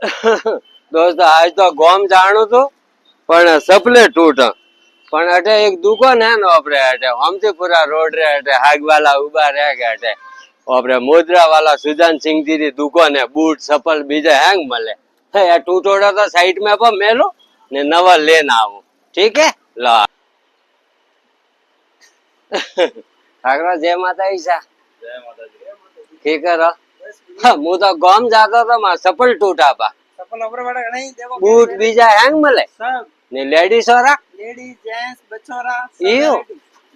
दोस्त आज तो गोम जाणू तो पण सपले टूट पण अटे एक दुकान है ना अपने अटे हमतीपुरा रोड रे अटे हाग वाला उबा रह के अटे अपने मुद्रा वाला सुजान सिंह जी री दुकान है बूट चप्पल बीजे हैंग मले या टूटोड़ा तो साइड में पर मेलो ने नवा लेन आवो ठीक है ला ठाकरा जय माता ईसा ठीक है रो હું તો ગામ જાતો તો માં સપલ ટૂટા પા सफल ओवर बड़ा नहीं देखो બૂટ બીજા હેંગ મળે सब ને લેડીઝ વાળા लेडीज जेंट्स बच्चोरा ઈયો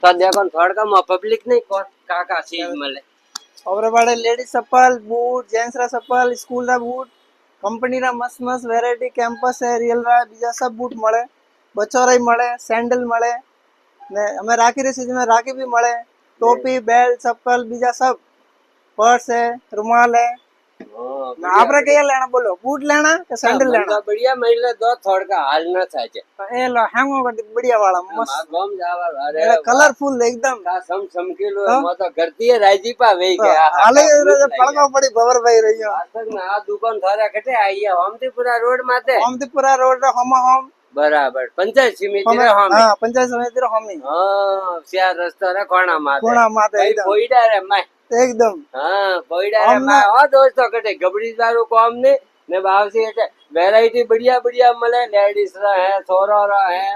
તો देखो थोड़का में पब्लिक नहीं को काका चीज મળે ओवर बड़े लेडीज चप्पल बूट जेंट्स रा चप्पल स्कूल रा बूट कंपनी रा मस्त मस्त वेरायटी कैंपस है रियल रा बीजा सब बूट મળે बच्चोरा મળે सैंडल મળે ने हमें राखी रे सीजन में राखी भी મળે टोपी बेल्ट चप्पल बीजा सब पर्स है रुमाल है आपरे क्या लेना बोलो बूट लेना कि सैंडल लेना बढ़िया મહિલા દો થોડકા હાલ ન થાય છે ए लो हैंगो कर बढ़िया वाला मस्त ગામ જાવા અરે कलरफुल एकदम કા સમ સમકેલો મો તો કરતી રાજીપા વેઈ ગયા हाले पड़को पड़ी बबर भाई रही हो આતક ના આ દુકાન થારા કટે આઈએ હોમતીપુરા રોડ માતે होमतीपुरा रोड रे होम होम બરાબર પંચાયત સમિતિ રે હોમ हां पंचायत समिति रे होमी હા સ્યા રસ્તા રે કોણા માતે कोणा माते કઈ एकदम કોઈડા રે માય एकदम हाँ कोईडा रे माय ओ दोस्तों कटे गबड़ी दारू कॉम ने बावसी कटे वैरायटी बढ़िया बढ़िया मले लेडीज रा है छोरा रा है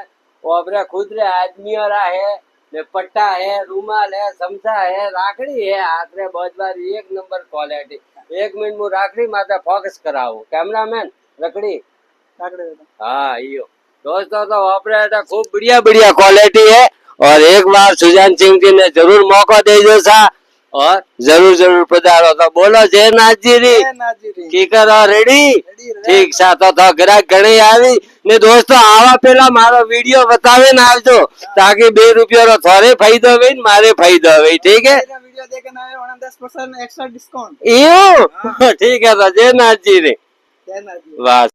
और अपने खुद रे आदमियों रा है ने पट्टा है रुमाल है समसा है राखड़ी है आखरे बहुत बार एक नंबर क्वालिटी 1 मिनट मु राखड़ी माथे फोकस कराओ कैमरामैन रखड़ी हाँ यो दोस्तों तो ऑपरेटर खूब बढ़िया बढ़िया क्वालिटी है और एक बार सुजान सिंह जी ने जरूर मौका दे दो सा और जरूर जरूर पधारो तो बोलो जय नाथ जी री की करो रेडी ठीक सा तो ग्राहक घणे आवी ने दोस्तों आवा पेला मारो वीडियो बतावे ना आवजो ताकि 2 रुपया रो थारे फायदो होवे ने मारे फायदो होवे ठीक है वीडियो देखे ना आवे 10% एक्स्ट्रा डिस्काउंट इयो ठीक है तो जय नाथ जी रे जय नाथ जी वाह।